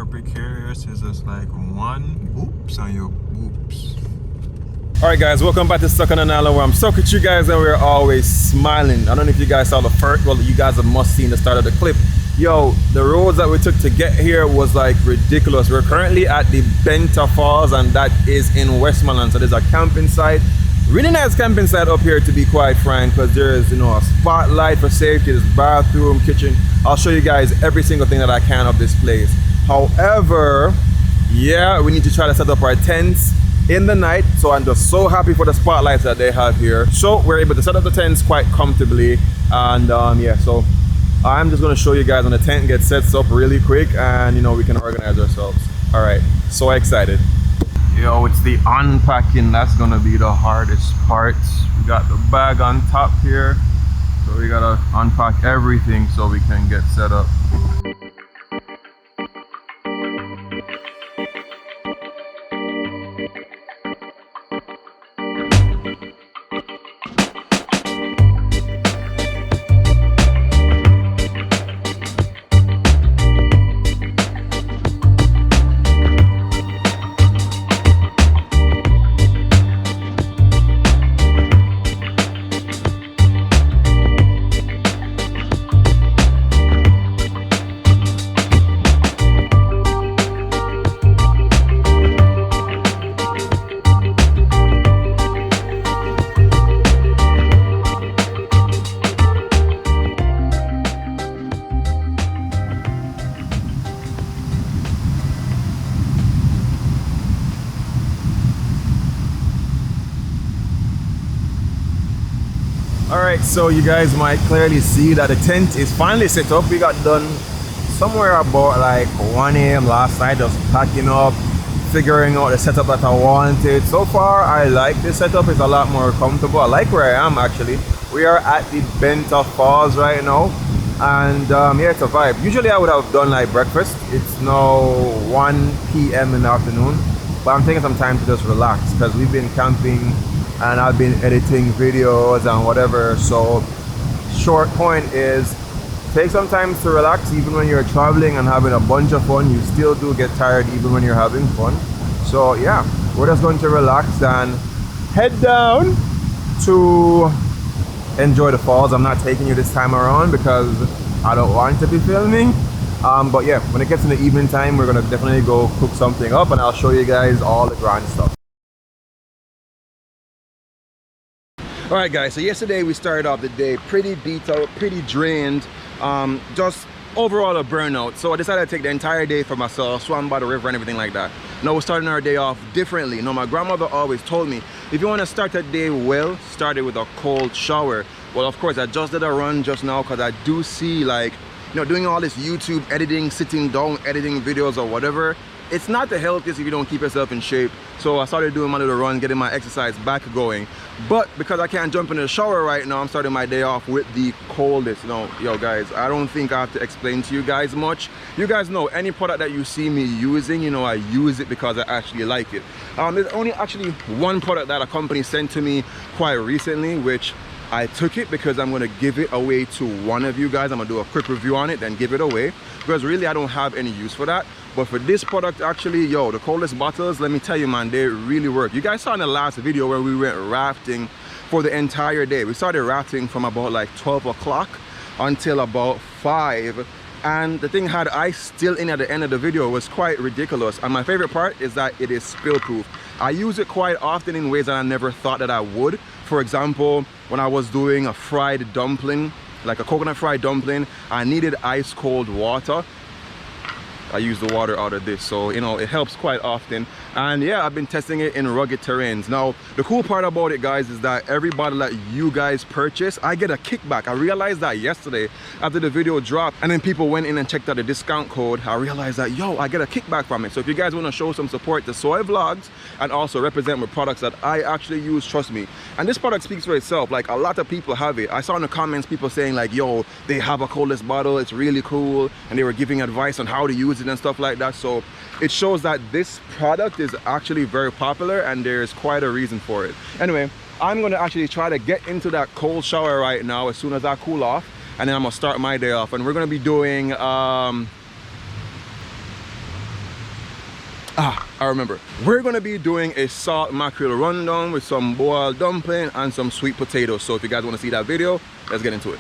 never precarious. It's just like one oops and you oops. Alright guys, welcome back to Stuck on an Island, where I'm stuck with you guys and we're always smiling. I don't know if you guys saw the first, well, you guys have must seen the start of the clip. Yo, the roads that we took to get here was like ridiculous. We're currently at the Benta Falls, and that is in Westmoreland. So there's a camping site, really nice camping site up here, to be quite frank, because there's, you know, a spotlight for safety, there's bathroom, kitchen. I'll show you guys every single thing that I can of this place. However, yeah, we need to try to set up our tents in the night, so I'm just so happy for the spotlights that they have here. So we're able to set up the tents quite comfortably, and yeah, so I'm just going to show you guys when the tent gets set up really quick, and you know, we can organize ourselves. All right, so excited. Yo, it's the unpacking that's going to be the hardest part. We got the bag on top here, so we got to unpack everything so we can get set up. Alright, so you guys might clearly see that the tent is finally set up. We got done somewhere about like 1 AM last night, just packing up, figuring out the setup that I wanted. So far, I like this setup. It's a lot more comfortable. I like where I am actually. We are at the Benta Falls right now, and yeah, it's a vibe. Usually I would have done like breakfast. It's now 1 PM in the afternoon, but I'm taking some time to just relax because we've been camping and I've been editing videos and whatever. So short point is, take some time to relax. Even when you're traveling and having a bunch of fun, you still do get tired even when you're having fun. So yeah, we're just going to relax and head down to enjoy the falls. I'm not taking you this time around because I don't want to be filming, but yeah, when it gets in the evening time, we're gonna definitely go cook something up and I'll show you guys all the grand stuff. Alright guys, so yesterday we started off the day pretty beat out, pretty drained, just overall a burnout. So I decided to take the entire day for myself, swam by the river and everything like that. Now we're starting our day off differently. You know, my grandmother always told me, if you want to start a day well, start it with a cold shower. Well, of course, I just did a run just now because I do see, like, you know, doing all this YouTube editing, sitting down, editing videos or whatever, it's not the healthiest if you don't keep yourself in shape. So I started doing my little run, getting my exercise back going. But because I can't jump in the shower right now, I'm starting my day off with the coldest. You know, yo guys, I don't think I have to explain to you guys much. You guys know any product that you see me using, you know, I use it because I actually like it. There's only actually one product that a company sent to me quite recently, which I took it because I'm going to give it away to one of you guys. I'm going to do a quick review on it, then give it away, because really I don't have any use for that. But for this product, actually, yo, the coldest bottles, let me tell you, man, they really work. You guys saw in the last video where we went rafting for the entire day. We started rafting from about like 12 o'clock until about 5. And the thing had ice still in at the end of the video. It was quite ridiculous. And my favorite part is that it is spill proof. I use it quite often in ways that I never thought that I would. For example, when I was doing a fried dumpling, like a coconut fried dumpling, I needed ice cold water. I use the water out of this, so you know, it helps quite often. And yeah, I've been testing it in rugged terrains. Now the cool part about it, guys, is that every bottle that you guys purchase, I get a kickback. I realized that yesterday after the video dropped, and then people went in and checked out the discount code. I realized that, yo, I get a kickback from it. So if you guys want to show some support to Soai vlogs and also represent with products that I actually use, trust me, and this product speaks for itself. Like, a lot of people have it. I saw in the comments people saying like, yo, they have a coldless bottle, it's really cool, and they were giving advice on how to use it and stuff like that. So it shows that this product is actually very popular and there's quite a reason for it. Anyway, I'm going to actually try to get into that cold shower right now as soon as I cool off, and then I'm gonna start my day off. And we're going to be doing I remember. We're gonna be doing a salt mackerel rundown with some boiled dumpling and some sweet potatoes. So if you guys wanna see that video, let's get into it.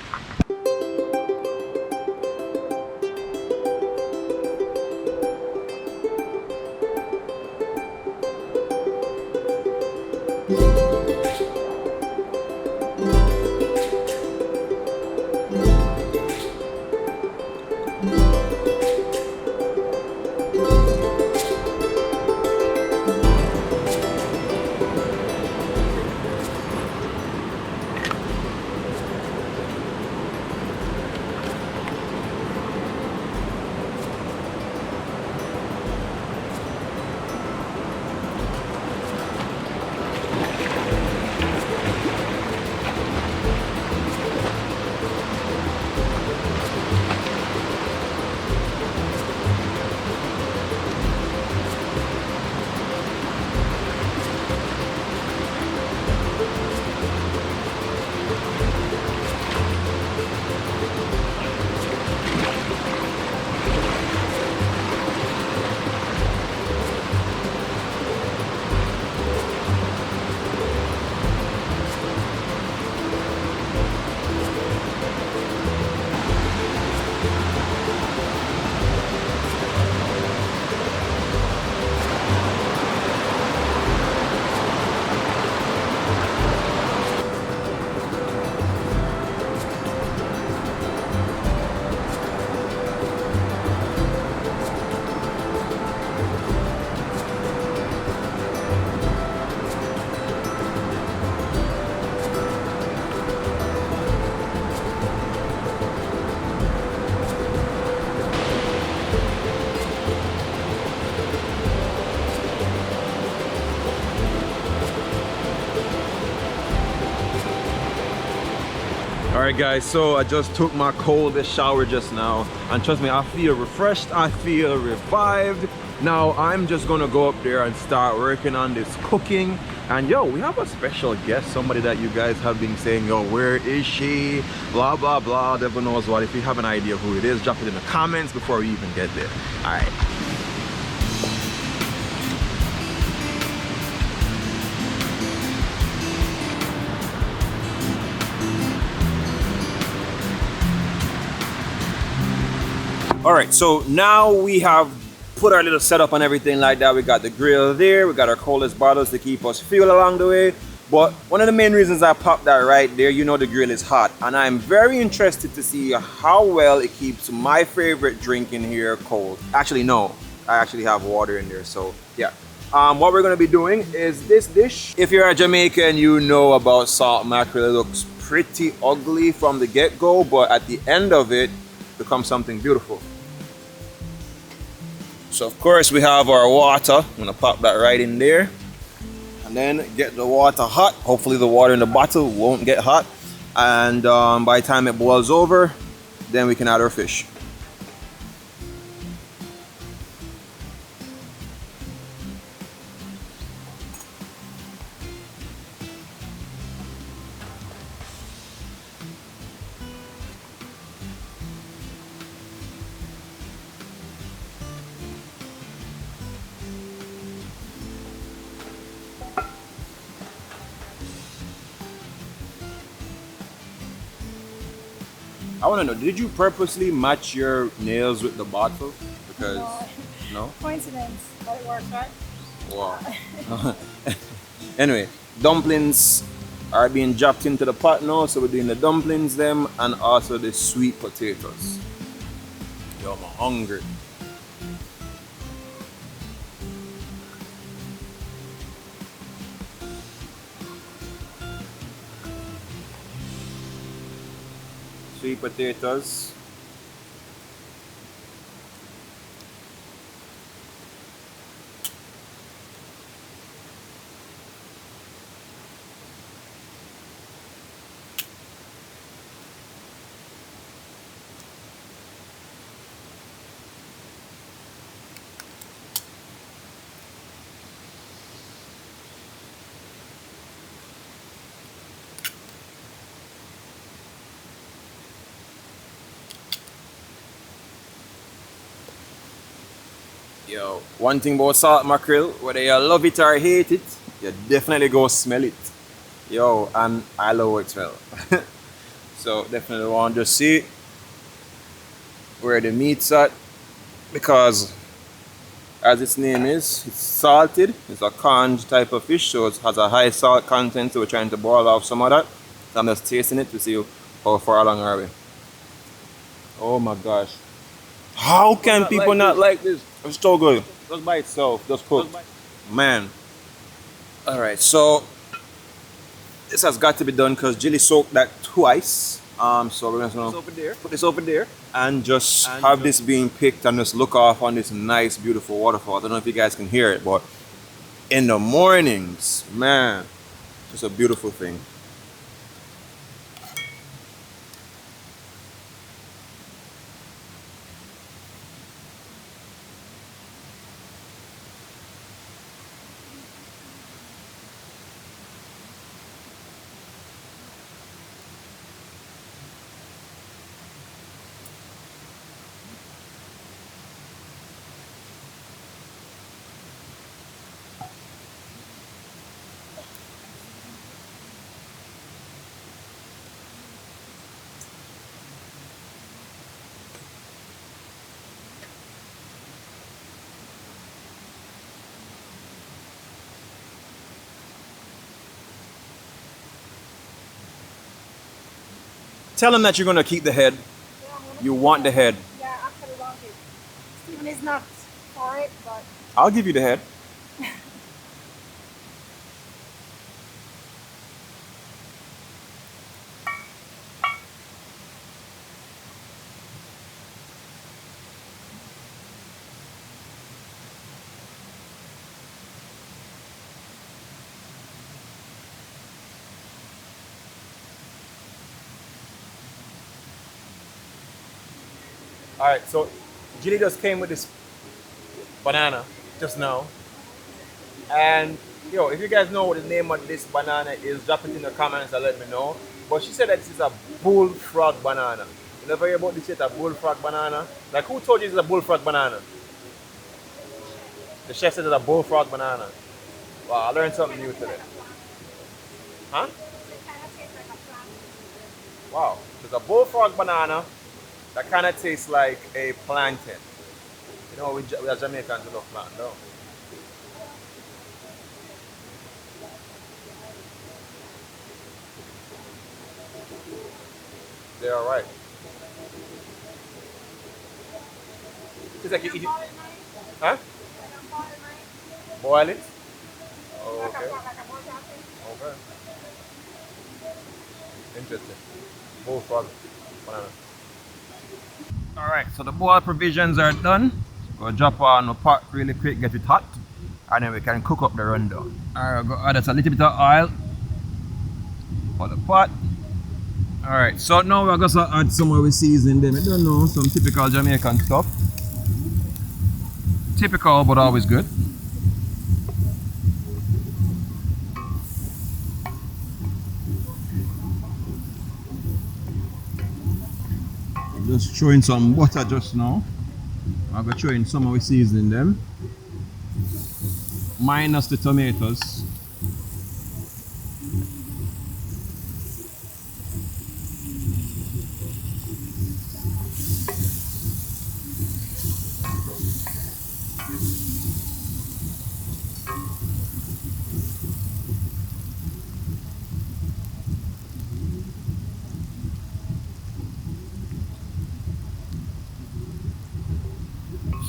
Alright guys, so I just took my coldest shower just now, and trust me, I feel refreshed, I feel revived. Now I'm just gonna go up there and start working on this cooking. And yo, we have a special guest, somebody that you guys have been saying, yo, where is she? Blah blah blah, devil knows what. If you have an idea who it is, drop it in the comments before we even get there. Alright. All right, so now we have put our little setup and everything like that. We got the grill there, we got our coldest bottles to keep us fuel along the way. But one of the main reasons I popped that right there, you know the grill is hot, and I'm very interested to see how well it keeps my favorite drink in here cold. Actually, no, I actually have water in there, so yeah. What we're gonna be doing is this dish. If you're a Jamaican, you know about salt mackerel. It looks pretty ugly from the get-go, but at the end of it, becomes something beautiful. So of course we have our water. I'm gonna pop that right in there and then get the water hot. Hopefully the water in the bottle won't get hot, and by the time it boils over, then we can add our fish. I want to know, did you purposely match your nails with the bottle? Because no? Coincidence, but it works, right? Wow. Anyway, dumplings are being dropped into the pot now, so we're doing the dumplings them and also the sweet potatoes. Yo, I'm hungry. Sweet potatoes. Yo, one thing about salt mackerel, whether you love it or hate it, you definitely go smell it. Yo, and I love it well. So definitely want to see where the meat's at, because as its name is, it's salted. It's a conch type of fish, so it has a high salt content, so we're trying to boil off some of that. So I'm just tasting it to see how far along are we. Oh my gosh. How can people not like this? It's so good. Just by itself, just cooked. Man. Alright, so this has got to be done because Jilly soaked that twice. So we're gonna put this over there and just have this being picked and just look off on this nice beautiful waterfall. I don't know if you guys can hear it, but in the mornings, man, just a beautiful thing. Tell him that you're gonna keep the head. You want the head. Yeah, I actually want it. Steven is not for it, but I'll give you the head. Alright, so Jilly just came with this banana just now. And yo, if you guys know what the name of this banana is, drop it in the comments and let me know. But she said that this is a bullfrog banana. You never hear about this yet, a bullfrog banana? Like, who told you it's a bullfrog banana? The chef said it's a bullfrog banana. Wow, I learned something new today. Huh? Wow, there's a bullfrog banana that kind of tastes like a plantain. You know, we are Jamaicans, we love plantain, don't we? They're alright. It's like you eat it. Huh? Boil it? Oh, okay. Okay. Interesting. Bullfrog banana. Alright, so the boil provisions are done. Go drop on the pot really quick, get it hot, and then we can cook up the rundown. Alright, go add us a little bit of oil for the pot. Alright, so now we're going to add some of the seasoning them. I don't know, some typical Jamaican stuff. Typical, but always good. Just throwing some butter just now. I'm going to throw in some of the seasoning them. Minus the tomatoes.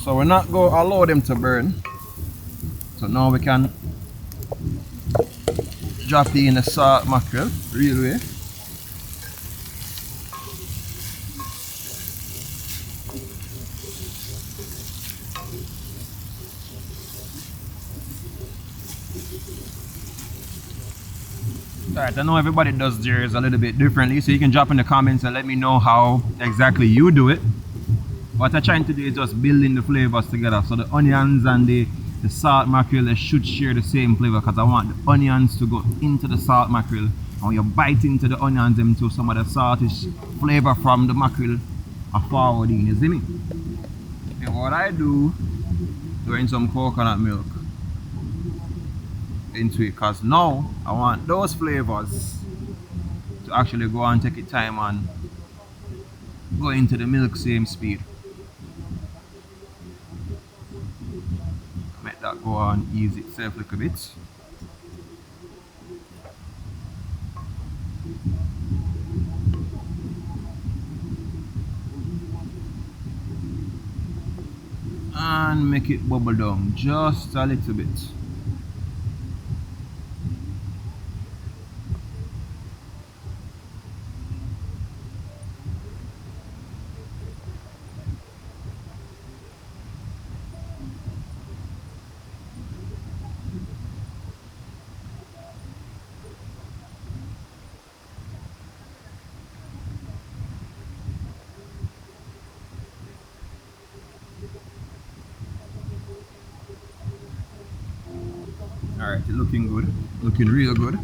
So we're not going to allow them to burn. So now we can drop in the salt mackerel, real way. Alright, I know everybody does theirs a little bit differently, so you can drop in the comments and let me know how exactly you do it. What I'm trying to do is just building the flavors together. So the onions and the salt mackerel, they should share the same flavor, because I want the onions to go into the salt mackerel. And when you bite into the onions, them too, some of the saltish flavor from the mackerel are forward in, you see me? And what I do throwing some coconut milk into it, because now I want those flavors to actually go and take it time and go into the milk same speed. Make that go on ease itself a little bit. And make it bubble down just a little bit. Alright, looking good, looking real good.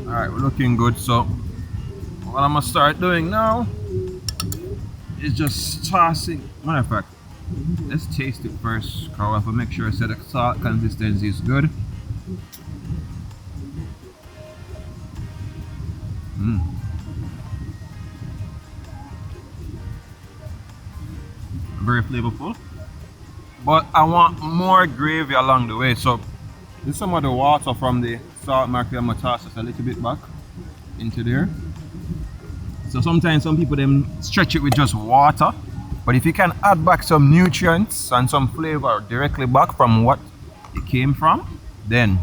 Alright, we're looking good, so what I'm gonna start doing now is just tossing. Matter of fact, let's taste it first, because I have to make sure so the salt consistency is good. Very flavorful, but I want more gravy along the way, so this is some of the water from the salt mackerel. I'm gonna toss just a little bit back into there. So sometimes some people them stretch it with just water, but if you can add back some nutrients and some flavor directly back from what it came from, then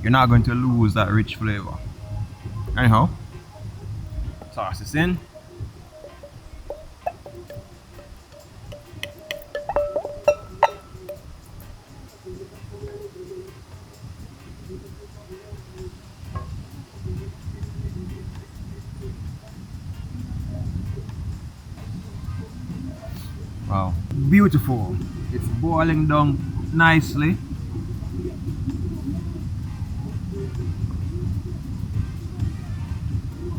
you're not going to lose that rich flavor. Anyhow, toss this in. Wow, beautiful. It's boiling down nicely.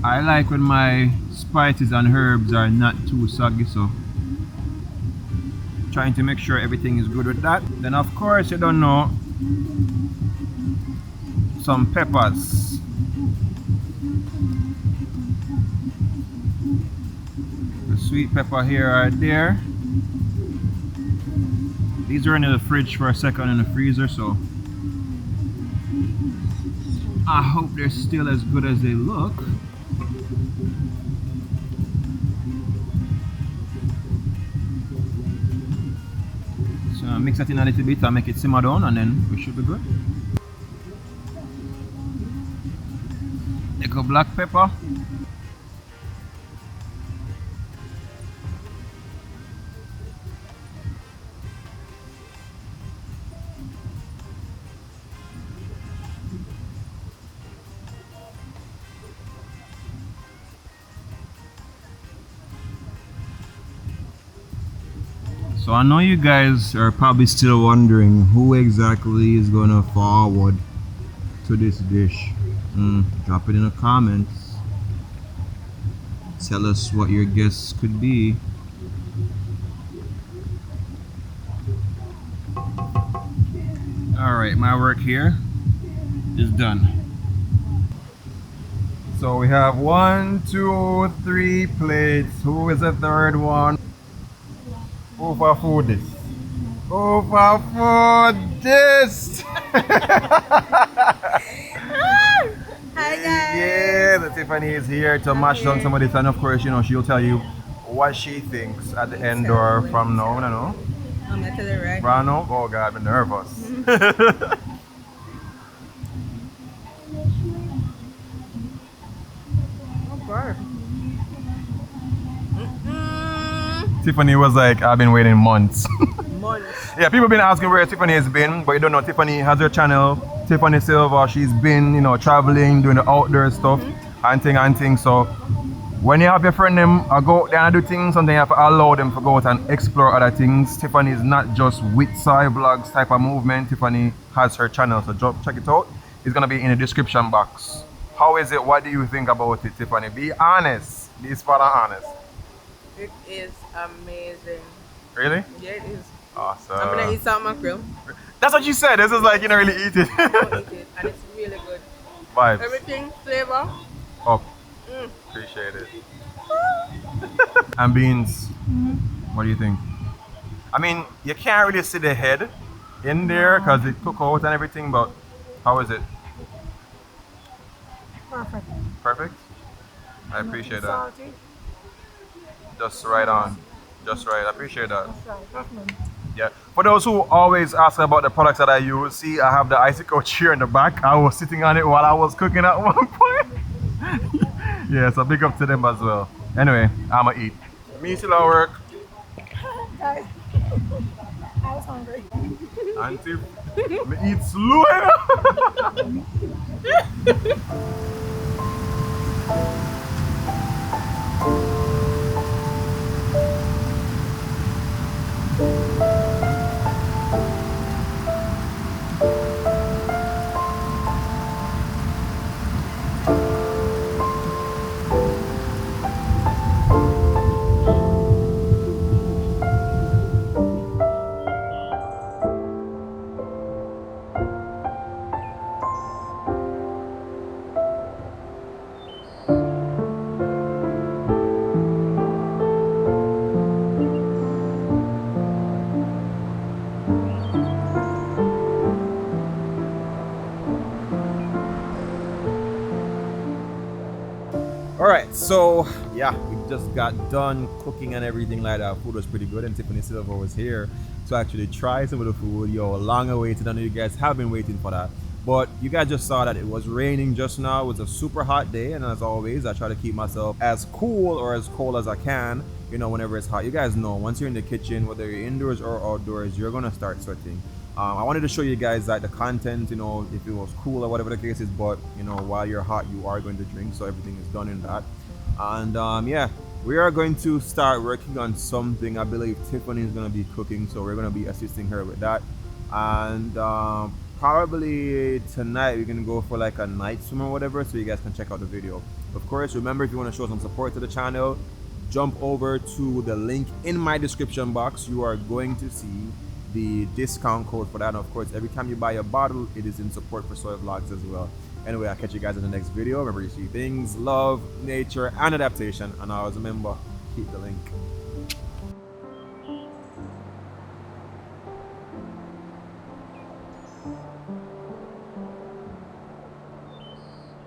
I like when my spices and herbs are not too soggy, so trying to make sure everything is good with that. Then of course, you don't know, some peppers. The sweet pepper here are there. These are in the fridge for a second in the freezer, so I hope they're still as good as they look. So I mix that in a little bit and make it simmer down, and then we should be good. Take a black pepper. So I know you guys are probably still wondering who exactly is gonna forward to this dish. Drop it in the comments. Tell us what your guess could be. Alright, my work here is done. So we have 1, 2, 3 plates. Who is the third one? Who for food this? Who for food this? Hi guys. Yeah, the Tiffany is here to mash down some of this, and of course, you know, she'll tell you what she thinks at the end or from now, you know. I'm to the right. Brano? Oh God, I'm nervous. Okay. Tiffany was like, I've been waiting months. months. Yeah, people been asking where Tiffany has been, but you don't know Tiffany has her channel, Tiffany Silver. She's been, you know, traveling, doing the outdoor stuff and thing. So when you have your friend them go out there and do things, something you have to allow them to go out and explore other things. Tiffany is not just with Soai vlogs type of movement. Tiffany has her channel, so check it out. It's gonna be in the description box. How is it? What do you think about it, Tiffany? Be honest. Be spot on honest. It is amazing. Really? Yeah, it is. Awesome. I'm gonna eat some mackerel. That's what you said. This is like you don't really eat it. I don't eat it, and it's really good. Vibes. Everything flavor. Oh, appreciate it. And beans. What do you think? I mean, you can't really see the head in there because it cook out and everything, but how is it? Perfect. Perfect? I appreciate that. Salty. Just right on. Just right. I appreciate that. That's right. Definitely. Yeah. For those who always ask about the products that I use, see, I have the icicle chair in the back. I was sitting on it while I was cooking at one point. Yeah, so big up to them as well. Anyway, I'ma eat. Me still at work. Guys, I was hungry. Auntie, me eat slow. Alright, so yeah, we just got done cooking and everything like that. Food was pretty good, and Tiffany Silver was here to actually try some of the food. Yo, long awaited. I know you guys have been waiting for that. But you guys just saw that it was raining just now. It was a super hot day, and as always, I try to keep myself as cool or as cold as I can, you know, whenever it's hot. You guys know, once you're in the kitchen, whether you're indoors or outdoors, you're gonna start sweating. I wanted to show you guys that the content, you know, if it was cool or whatever the case is, but you know, while you're hot, you are going to drink, so everything is done in that. And yeah, we are going to start working on something. I believe Tiffany is going to be cooking, so we're going to be assisting her with that. And probably tonight we're going to go for like a night swim or whatever, so you guys can check out the video. Of course, remember, if you want to show some support to the channel, jump over to the link in my description box. You are going to see the discount code for that, and of course, every time you buy a bottle, it is in support for Soai Vlogs as well. Anyway, I'll catch you guys in the next video. Remember, you see things, love, nature, and adaptation, and always remember, keep the link.